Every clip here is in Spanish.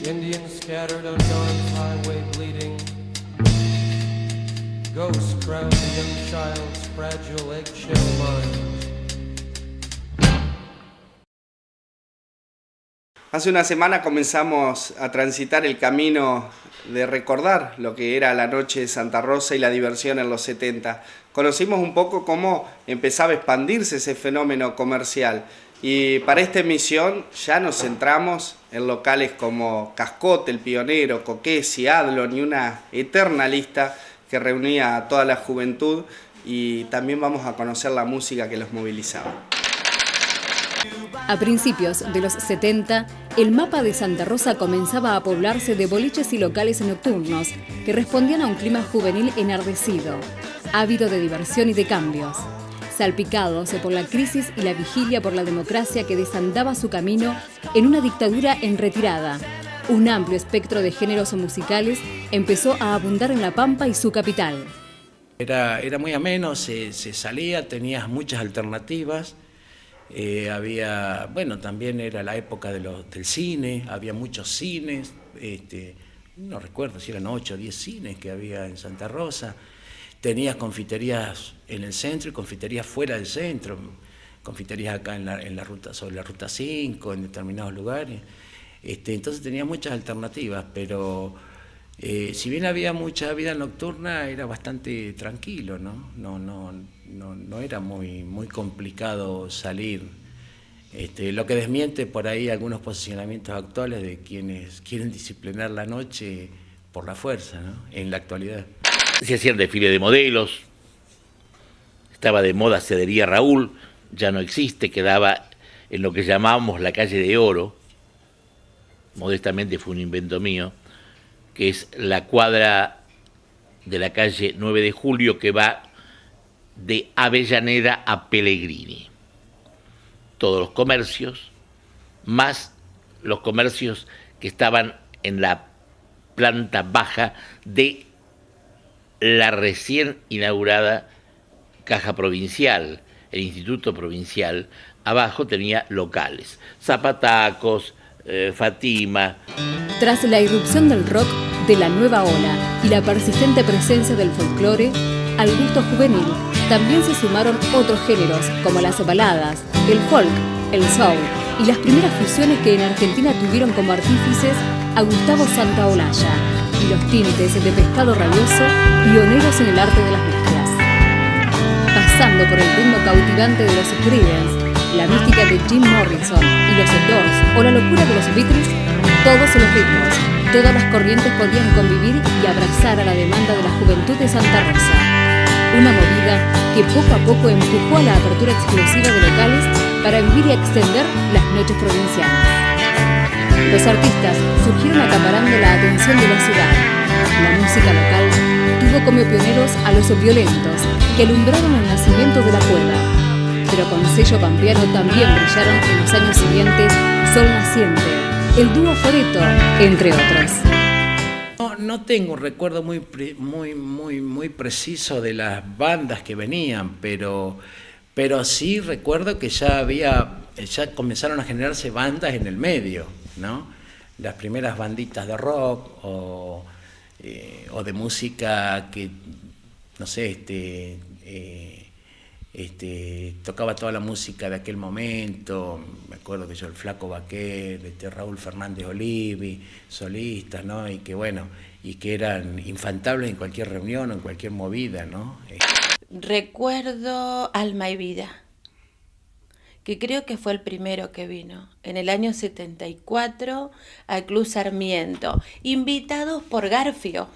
Indians scattered on dawn's highway bleeding. Ghosts crowd the young child's fragile eggshell mind. Hace una semana comenzamos a transitar el camino de recordar lo que era la noche de Santa Rosa y la diversión en los 70. Conocimos un poco cómo empezaba a expandirse ese fenómeno comercial. Y para esta emisión ya nos centramos en locales como Cascote, El Pionero, Coquesi, Adlon y una eterna lista que reunía a toda la juventud, y también vamos a conocer la música que los movilizaba. A principios de los 70, el mapa de Santa Rosa comenzaba a poblarse de boliches y locales nocturnos que respondían a un clima juvenil enardecido, ávido de diversión y de cambios. Salpicados por la crisis y la vigilia por la democracia que desandaba su camino en una dictadura en retirada, un amplio espectro de géneros musicales empezó a abundar en La Pampa y su capital. Era muy ameno, se salía, tenías muchas alternativas. También era la época del cine, había muchos cines, no recuerdo si eran 8 o 10 cines que había en Santa Rosa. Tenías confiterías en el centro y confiterías fuera del centro, confiterías acá en la ruta, sobre la ruta 5, en determinados lugares. Entonces tenía muchas alternativas, pero si bien había mucha vida nocturna, era bastante tranquilo, ¿no? No era muy complicado salir. Lo que desmiente por ahí algunos posicionamientos actuales de quienes quieren disciplinar la noche por la fuerza, ¿no? En la actualidad. Se hacían desfiles de modelos, estaba de moda Cedería Raúl, ya no existe, quedaba en lo que llamábamos la calle de Oro, modestamente fue un invento mío, que es la cuadra de la calle 9 de Julio que va de Avellaneda a Pellegrini. Todos los comercios, más los comercios que estaban en la planta baja de la recién inaugurada Caja Provincial, el Instituto Provincial. Abajo tenía locales, Zapatacos, Fátima. Tras la irrupción del rock de la nueva ola y la persistente presencia del folclore, al gusto juvenil también se sumaron otros géneros como las baladas, el folk, el soul y las primeras fusiones que en Argentina tuvieron como artífices a Gustavo Santaolalla y los tintes de Pescado Rabioso, pioneros en el arte de las mezclas. Pasando por el ritmo cautivante de los Creedence, la mística de Jim Morrison y los Doors o la locura de los Beatles, todos los ritmos, todas las corrientes podían convivir y abrazar a la demanda de la juventud de Santa Rosa. Una movida que poco a poco empujó a la apertura exclusiva de locales para vivir y extender las noches provincianas. Los artistas surgieron acaparando la atención de la ciudad. La música local tuvo como pioneros a Los Violentos, que alumbraron el nacimiento de la cueva. Pero con sello pampeano también brillaron en los años siguientes Sol Naciente, el dúo Foreto, entre otros. No tengo un recuerdo muy preciso de las bandas que venían, pero sí recuerdo que ya comenzaron a generarse bandas en el medio, ¿no? Las primeras banditas de rock o de música que, no sé, tocaba toda la música de aquel momento. Me acuerdo que yo, el Flaco Baquer, Raúl Fernández Olivi, solistas, ¿no? Y que eran infantables en cualquier reunión o en cualquier movida, ¿no? Recuerdo Alma y Vida, que creo que fue el primero que vino, en el año 74, al Club Sarmiento, invitados por Garfio.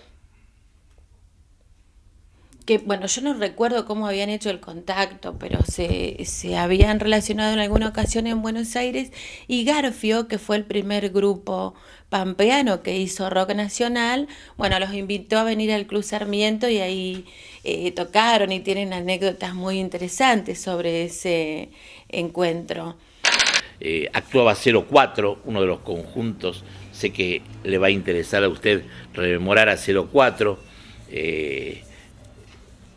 Que, bueno, yo no recuerdo cómo habían hecho el contacto, pero se habían relacionado en alguna ocasión en Buenos Aires, y Garfio, que fue el primer grupo pampeano que hizo rock nacional, bueno, los invitó a venir al Club Sarmiento y ahí tocaron, y tienen anécdotas muy interesantes sobre ese encuentro. Actuaba 04, uno de los conjuntos, sé que le va a interesar a usted rememorar a 04,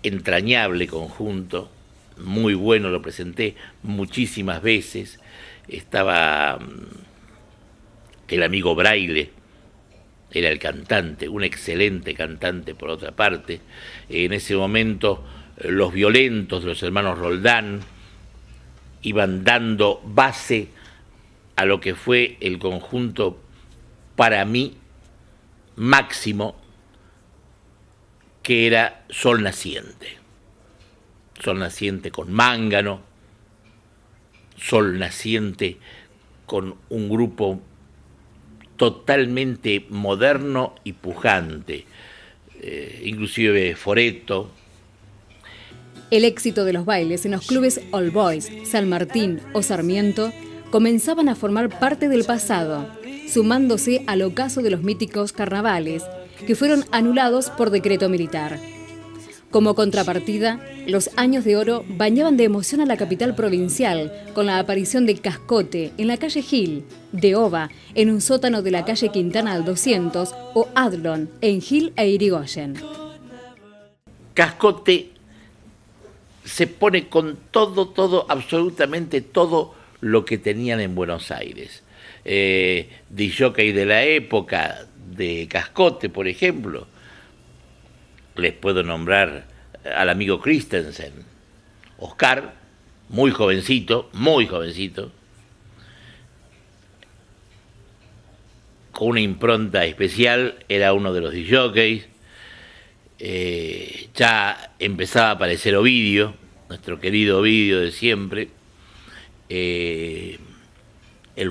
entrañable conjunto, muy bueno, lo presenté muchísimas veces. Estaba el amigo Braille, era el cantante, un excelente cantante por otra parte. En ese momento los Violentos de los hermanos Roldán iban dando base a lo que fue el conjunto para mí máximo, que era Sol Naciente. Sol Naciente con Mángano, Sol Naciente con un grupo totalmente moderno y pujante, inclusive Foretto. El éxito de los bailes en los clubes All Boys, San Martín o Sarmiento comenzaban a formar parte del pasado, sumándose al ocaso de los míticos carnavales, que fueron anulados por decreto militar. Como contrapartida, los años de oro bañaban de emoción a la capital provincial con la aparición de Cascote en la calle Gil, de Ova en un sótano de la calle Quintana al 200 o Adlon en Gil e Irigoyen. Cascote se pone con todo, absolutamente todo lo que tenían en Buenos Aires. Disjockey de la época de Cascote, por ejemplo, les puedo nombrar al amigo Christensen, Oscar, muy jovencito, con una impronta especial, era uno de los disjockeys. Ya empezaba a aparecer Ovidio, nuestro querido Ovidio de siempre, el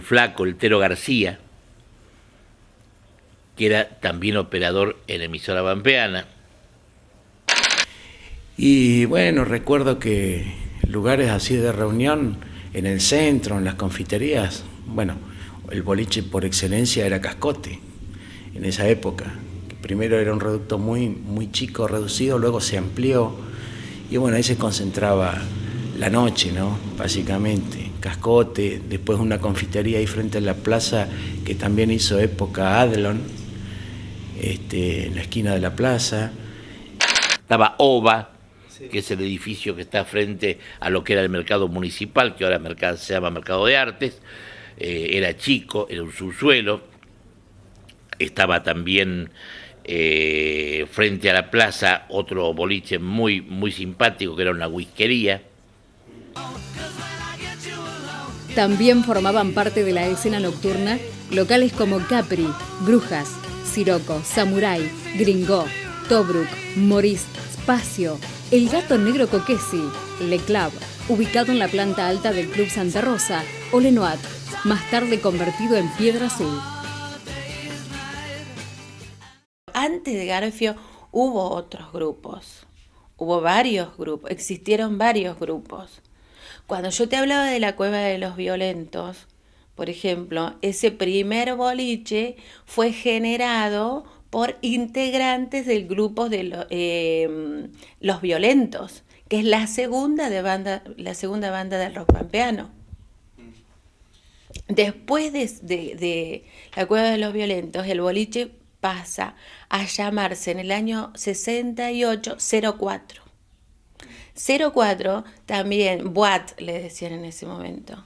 flaco, el Tero García, que era también operador en emisora pampeana. Y bueno, recuerdo que lugares así de reunión, en el centro, en las confiterías, bueno, el boliche por excelencia era Cascote, en esa época. Primero era un reducto muy chico, reducido, luego se amplió, y bueno, ahí se concentraba la noche, ¿no? Básicamente, Cascote, después una confitería ahí frente a la plaza, que también hizo época Adlon, en la esquina de la plaza. Estaba Ova, que es el edificio que está frente a lo que era el mercado municipal, que ahora se llama Mercado de Artes. Era chico, era un subsuelo. Estaba también frente a la plaza otro boliche muy simpático, que era una whiskería. También formaban parte de la escena nocturna locales como Capri, Brujas, Siroco, Samurai, Gringo, Tobruk, Maurice, Spacio, El Gato Negro Coquesi, Le Club, ubicado en la planta alta del Club Santa Rosa, o Lenoir, más tarde convertido en Piedra Azul. Antes de Garfio hubo otros grupos, existieron varios grupos. Cuando yo te hablaba de la Cueva de los Violentos, por ejemplo, ese primer boliche fue generado por integrantes del grupo de Los Violentos, que es la segunda banda del rock pampeano. Después de la Cueva de los Violentos, el boliche pasa a llamarse en el año 68 04. 04 también, boîte le decían en ese momento.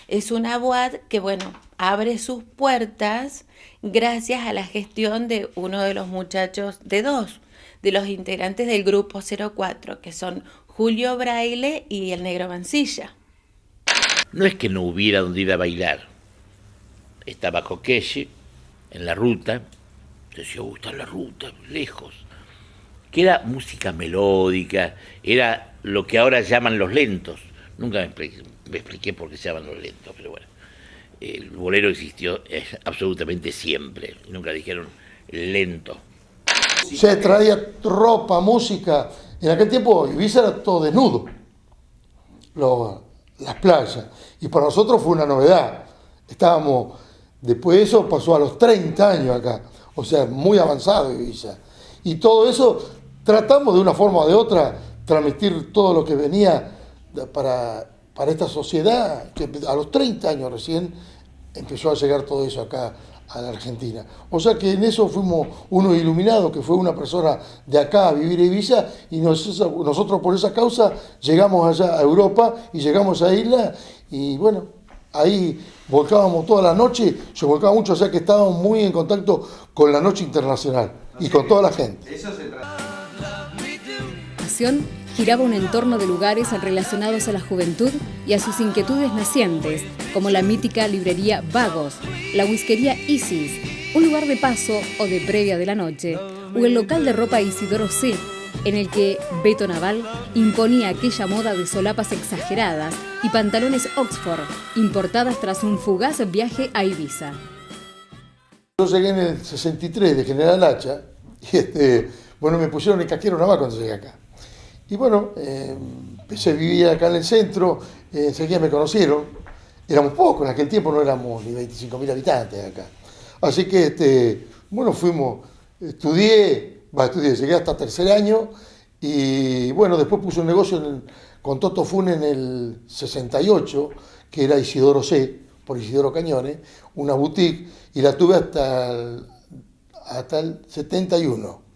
Es una boîte que, bueno, abre sus puertas gracias a la gestión de uno de los muchachos, de los integrantes del grupo 04, que son Julio Braille y el Negro Mancilla. No es que no hubiera donde ir a bailar. Estaba Coquelle en la ruta, decía, está en la ruta, lejos. Que era música melódica, era lo que ahora llaman los lentos. Nunca me expliqué por qué se llaman los lentos, pero bueno. El bolero existió absolutamente siempre, nunca dijeron lento. Se traía ropa, música. En aquel tiempo Ibiza era todo desnudo, las playas. Y para nosotros fue una novedad. Después de eso pasó a los 30 años acá, o sea, muy avanzado Ibiza. Y todo eso tratamos de una forma o de otra transmitir todo lo que venía para esta sociedad, que a los 30 años recién empezó a llegar todo eso acá a la Argentina. O sea que en eso fuimos unos iluminados, que fue una persona de acá a vivir a Ibiza, y nosotros por esa causa llegamos allá a Europa y llegamos a Isla, y bueno, ahí volcábamos toda la noche, se volcaba mucho, o sea que estábamos muy en contacto con la noche internacional y con toda la gente. Eso se trata. La acción giraba un entorno de lugares relacionados a la juventud y a sus inquietudes nacientes, como la mítica librería Vagos, la whiskería Isis, un lugar de paso o de previa de la noche, o el local de ropa Isidoro C., en el que Beto Naval imponía aquella moda de solapas exageradas y pantalones Oxford, importadas tras un fugaz viaje a Ibiza. Yo llegué en el 63 de General Hacha y bueno, me pusieron el casquero naval cuando llegué acá. Y bueno, empecé a vivir acá en el centro, enseguida me conocieron. Éramos pocos, en aquel tiempo no éramos ni 25.000 habitantes acá. Así que, bueno, estudié, llegué hasta tercer año y bueno, después puse un negocio con Toto Fune en el 68, que era Isidoro C., por Isidoro Cañones, una boutique, y la tuve hasta el 71.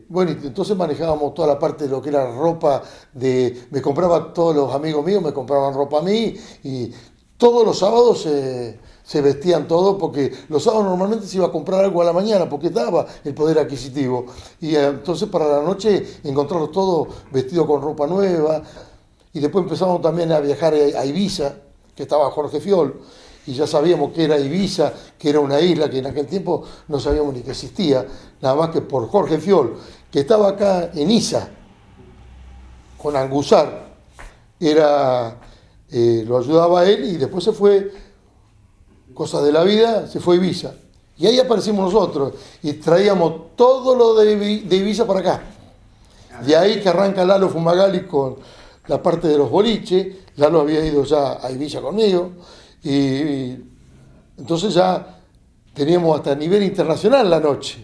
Bueno, entonces manejábamos toda la parte de lo que era ropa, me compraba, todos los amigos míos me compraban ropa a mí, y todos los sábados se vestían todos, porque los sábados normalmente se iba a comprar algo a la mañana, porque daba el poder adquisitivo, y entonces para la noche encontrarlos todos vestidos con ropa nueva, y después empezamos también a viajar a Ibiza, que estaba Jorge Fiol, y ya sabíamos que era Ibiza, que era una isla que en aquel tiempo no sabíamos ni que existía, nada más que por Jorge Fiol, que estaba acá en Isa, con Angusar, lo ayudaba a él y después se fue, cosas de la vida, se fue a Ibiza. Y ahí aparecimos nosotros y traíamos todo lo de Ibiza para acá. De ahí que arranca Lalo Fumagalli con la parte de los boliches. Lalo había ido ya a Ibiza conmigo. Y entonces ya teníamos hasta a nivel internacional la noche,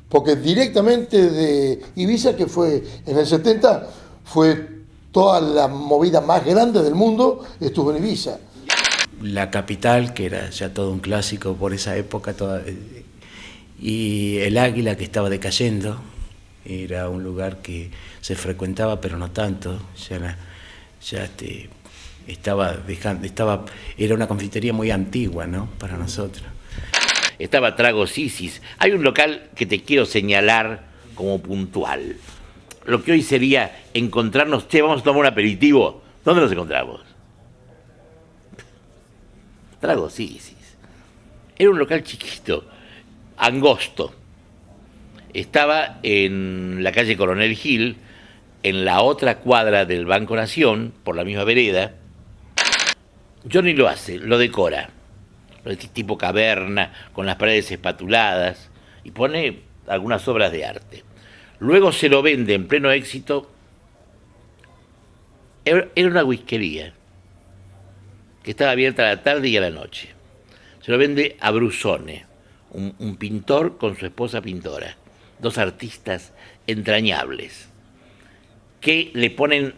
porque directamente de Ibiza, que fue en el 70, fue toda la movida más grande del mundo, estuvo en Ibiza. La capital, que era ya todo un clásico por esa época, y el Águila, que estaba decayendo, era un lugar que se frecuentaba, pero no tanto, era una confitería muy antigua, ¿no?, para nosotros. Estaba Tragos Isis. Hay un local que te quiero señalar como puntual. Lo que hoy sería encontrarnos, vamos a tomar un aperitivo. ¿Dónde nos encontramos? Tragos Isis. Era un local chiquito, angosto. Estaba en la calle Coronel Gil, en la otra cuadra del Banco Nación, por la misma vereda. Johnny lo hace, lo decora, tipo caverna, con las paredes espatuladas, y pone algunas obras de arte. Luego se lo vende en pleno éxito. Era una whiskería que estaba abierta a la tarde y a la noche. Se lo vende a Brusone, un pintor con su esposa pintora, dos artistas entrañables, que le ponen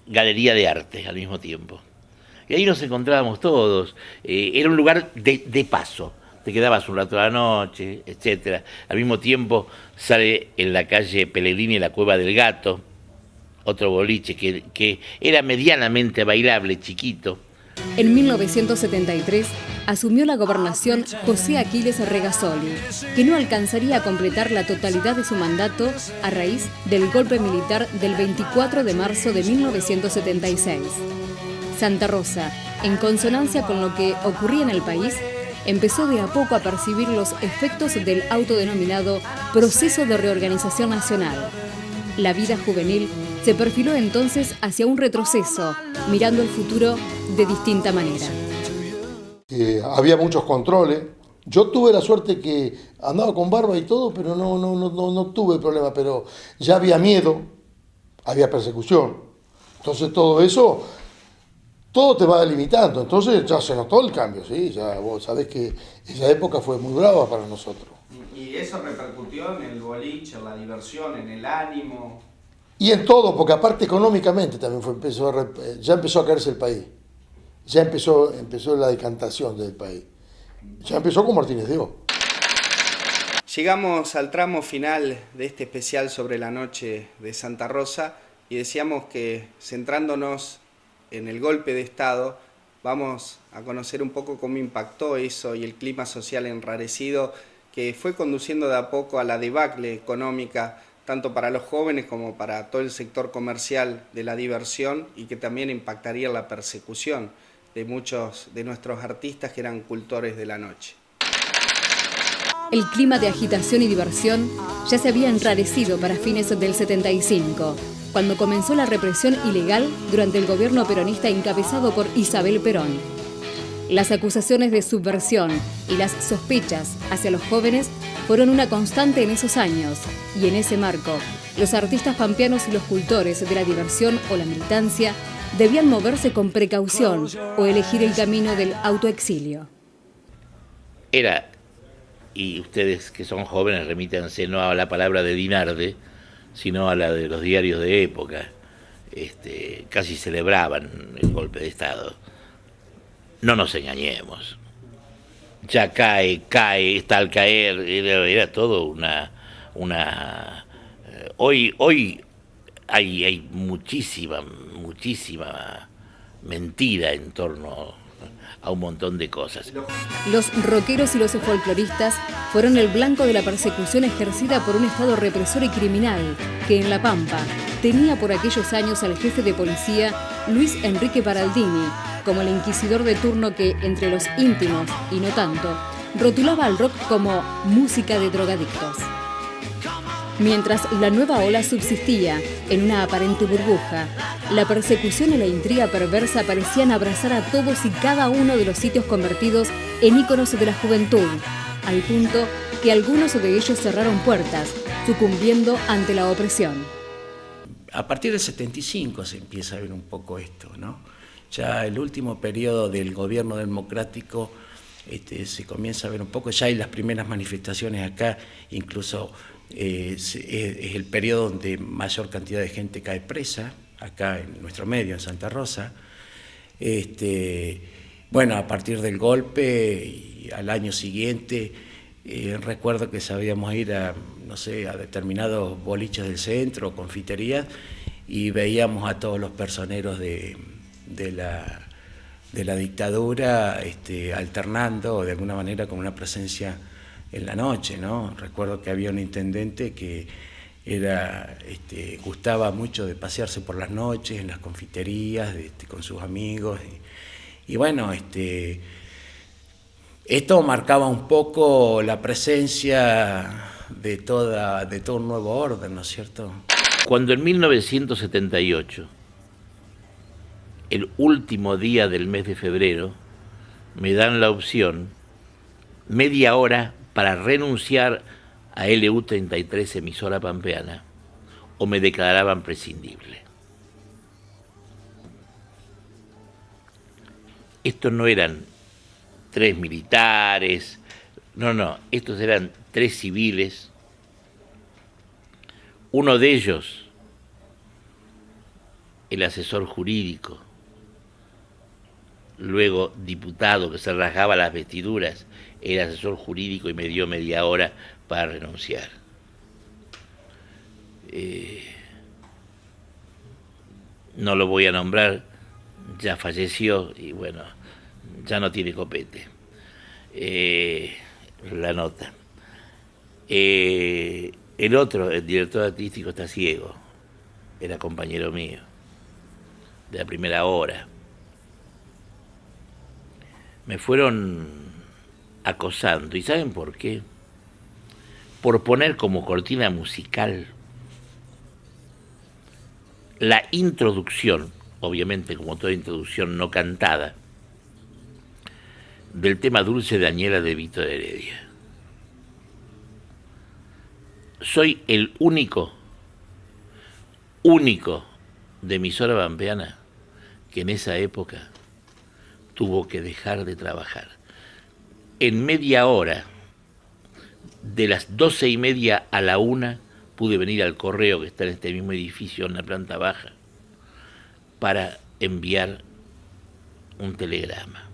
galería de arte al mismo tiempo. Y ahí nos encontrábamos todos. Era un lugar de paso. Te quedabas un rato a la noche, etc. Al mismo tiempo sale en la calle Pellegrini la Cueva del Gato, otro boliche que era medianamente bailable, chiquito. En 1973 asumió la gobernación José Aquiles Regazzoli, que no alcanzaría a completar la totalidad de su mandato a raíz del golpe militar del 24 de marzo de 1976. Santa Rosa, en consonancia con lo que ocurría en el país, empezó de a poco a percibir los efectos del autodenominado Proceso de Reorganización Nacional. La vida juvenil se perfiló entonces hacia un retroceso, mirando el futuro de distinta manera. Había muchos controles. Yo tuve la suerte que andaba con barba y todo, pero no tuve problema, pero ya había miedo, había persecución. Entonces todo eso, todo te va delimitando. Entonces ya se notó el cambio, ¿sí? Ya vos sabés que esa época fue muy brava para nosotros. ¿Y eso repercutió en el boliche, en la diversión, en el ánimo? Y en todo, porque aparte económicamente también ya empezó a caerse el país. Ya empezó la decantación del país. Ya empezó con Martínez de O. Llegamos al tramo final de este especial sobre la noche de Santa Rosa y decíamos que, centrándonos en el golpe de Estado, vamos a conocer un poco cómo impactó eso y el clima social enrarecido que fue conduciendo de a poco a la debacle económica, tanto para los jóvenes como para todo el sector comercial de la diversión, y que también impactaría la persecución de muchos de nuestros artistas que eran cultores de la noche. El clima de agitación y diversión ya se había enrarecido para fines del 75, cuando comenzó la represión ilegal durante el gobierno peronista encabezado por Isabel Perón. Las acusaciones de subversión y las sospechas hacia los jóvenes fueron una constante en esos años, y en ese marco, los artistas pampeanos y los cultores de la diversión o la militancia debían moverse con precaución o elegir el camino del autoexilio. Era, y ustedes que son jóvenes remítanse no a la palabra de Dinarde, sino a la de los diarios de época, casi celebraban el golpe de Estado. No nos engañemos. Ya cae, está al caer, era todo una hoy hay muchísima mentira en torno a un montón de cosas. Los rockeros y los folcloristas fueron el blanco de la persecución ejercida por un Estado represor y criminal que en La Pampa tenía por aquellos años al jefe de policía Luis Enrique Paraldini como el inquisidor de turno que, entre los íntimos y no tanto, rotulaba al rock como música de drogadictos. Mientras la nueva ola subsistía en una aparente burbuja, la persecución y la intriga perversa parecían abrazar a todos y cada uno de los sitios convertidos en íconos de la juventud, al punto que algunos de ellos cerraron puertas, sucumbiendo ante la opresión. A partir del 75 se empieza a ver un poco esto, ¿no? Ya el último periodo del gobierno democrático se comienza a ver un poco, ya hay las primeras manifestaciones acá, incluso es el periodo donde mayor cantidad de gente cae presa, acá en nuestro medio, en Santa Rosa. Bueno, a partir del golpe y al año siguiente, recuerdo que sabíamos ir a, no sé, a determinados boliches del centro, confiterías, y veíamos a todos los personeros de la dictadura alternando de alguna manera con una presencia en la noche, ¿no? Recuerdo que había un intendente que gustaba mucho de pasearse por las noches en las confiterías con sus amigos y bueno, esto marcaba un poco la presencia de todo un nuevo orden, ¿no es cierto? Cuando en 1978, el último día del mes de febrero, me dan la opción, media hora para renunciar a LU33, emisora pampeana, o me declaraban prescindible. Estos no eran 3 militares, no, estos eran 3 civiles. Uno de ellos, el asesor jurídico, luego diputado que se rasgaba las vestiduras, era asesor jurídico y me dio media hora para renunciar. No lo voy a nombrar, ya falleció y bueno, ya no tiene copete. La nota. El otro, el director artístico, está ciego, era compañero mío, de la primera hora. Me fueron acosando, ¿y saben por qué? Por poner como cortina musical la introducción, obviamente como toda introducción no cantada, del tema Dulce Dañera de Víctor Heredia. Soy el único de emisora pampeana que en esa época tuvo que dejar de trabajar. En media hora, de las 12:30 a la 1, pude venir al correo que está en este mismo edificio, en la planta baja, para enviar un telegrama.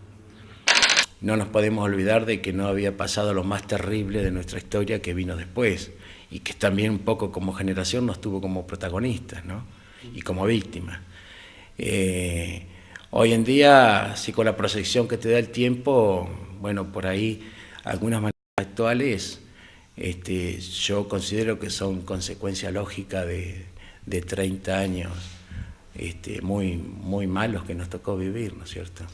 No nos podemos olvidar de que no había pasado lo más terrible de nuestra historia que vino después, y que también un poco como generación nos tuvo como protagonistas, ¿no? Y como víctimas. Hoy en día, sí, con la proyección que te da el tiempo, bueno, por ahí algunas maneras actuales, yo considero que son consecuencia lógica de 30 años muy, muy malos que nos tocó vivir, ¿no es cierto?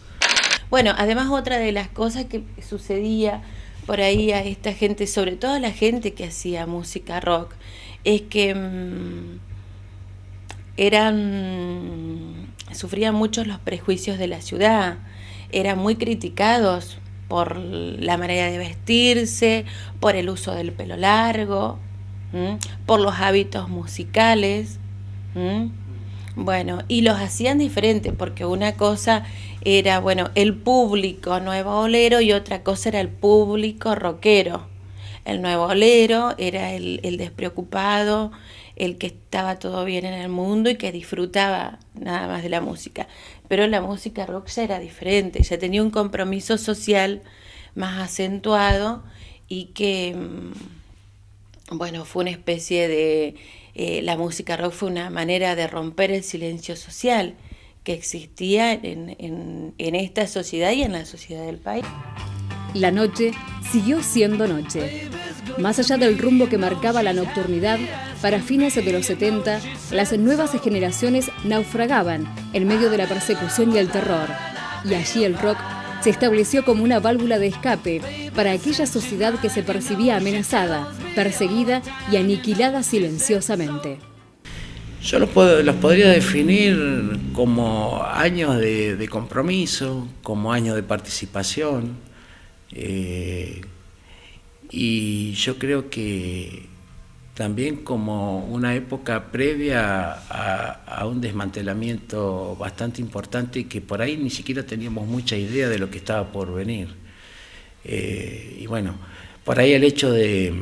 Bueno, además otra de las cosas que sucedía por ahí a esta gente, sobre todo a la gente que hacía música rock, es que sufrían mucho los prejuicios de la ciudad, eran muy criticados por la manera de vestirse, por el uso del pelo largo, por los hábitos musicales. Bueno, y los hacían diferentes, porque una cosa era, bueno, el público nuevo olero y otra cosa era el público rockero. El nuevo olero era el despreocupado, el que estaba todo bien en el mundo y que disfrutaba nada más de la música. Pero la música rock ya era diferente, ya tenía un compromiso social más acentuado y que, bueno, fue una especie de... la música rock fue una manera de romper el silencio social que existía en esta sociedad y en la sociedad del país. La noche siguió siendo noche. Más allá del rumbo que marcaba la nocturnidad, para fines de los 70, las nuevas generaciones naufragaban en medio de la persecución y el terror. Y allí el rock se estableció como una válvula de escape para aquella sociedad que se percibía amenazada, perseguida y aniquilada silenciosamente. Yo los podría definir como años de compromiso, como años de participación, y yo creo que también como una época previa a un desmantelamiento bastante importante que por ahí ni siquiera teníamos mucha idea de lo que estaba por venir. Y bueno, por ahí el hecho de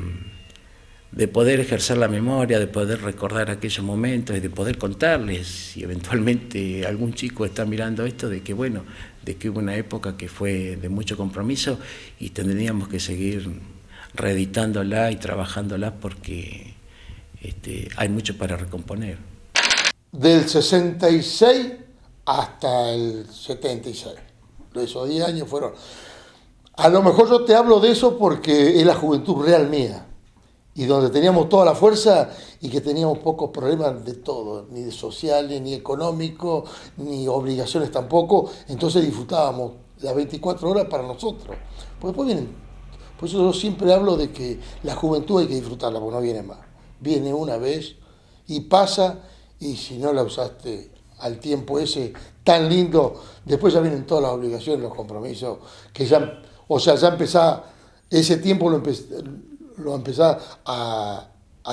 poder ejercer la memoria, de poder recordar aquellos momentos y de poder contarles, si eventualmente algún chico está mirando esto, de que bueno, de que hubo una época que fue de mucho compromiso y tendríamos que seguir reeditándola y trabajándola porque hay mucho para recomponer. Del 66 hasta el 76, esos 10 años fueron... A lo mejor yo te hablo de eso porque es la juventud real mía, y donde teníamos toda la fuerza y que teníamos pocos problemas de todo, ni de sociales, ni económicos, ni obligaciones tampoco, entonces disfrutábamos las 24 horas para nosotros. Pues después vienen, por eso yo siempre hablo de que la juventud hay que disfrutarla, porque no viene más. Viene una vez y pasa, y si no la usaste al tiempo ese tan lindo, después ya vienen todas las obligaciones, los compromisos, que ya, o sea, ya empezás, ese tiempo lo empezás a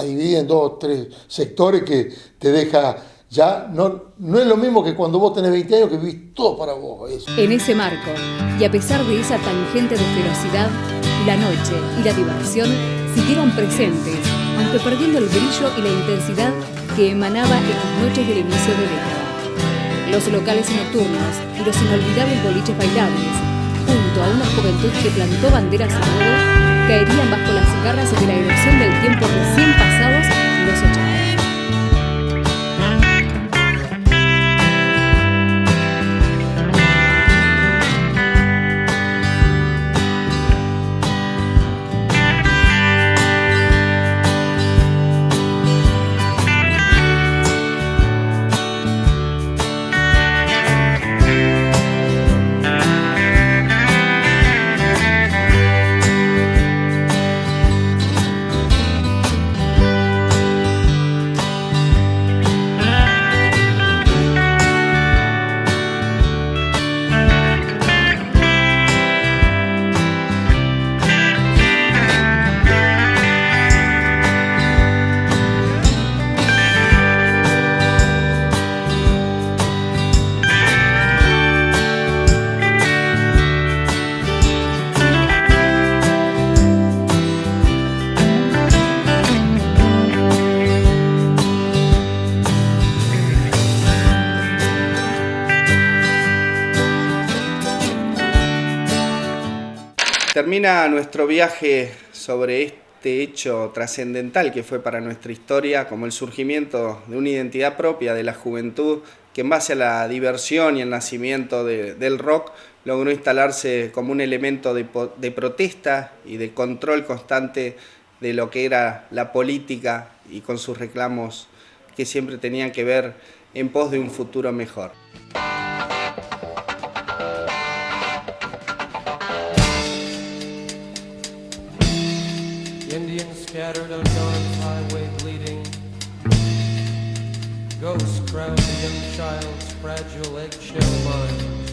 dividir en 2 o 3 sectores que te deja ya, no es lo mismo que cuando vos tenés 20 años que vivís todo para vos. Eso. En ese marco, y a pesar de esa tangente de ferocidad, la noche y la diversión siguieron presentes, aunque perdiendo el brillo y la intensidad que emanaba en las noches del inicio de década. Los locales nocturnos y los inolvidables boliches bailables, junto a una juventud que plantó banderas a modo, caerían bajo las garras de la erosión del tiempo recién pasados los 80. Termina nuestro viaje sobre este hecho trascendental que fue para nuestra historia, como el surgimiento de una identidad propia de la juventud que en base a la diversión y el nacimiento del rock logró instalarse como un elemento de protesta y de control constante de lo que era la política y con sus reclamos que siempre tenían que ver en pos de un futuro mejor. Indians scattered on Dawn's highway bleeding. Ghosts crowd the young child's fragile eggshell mind.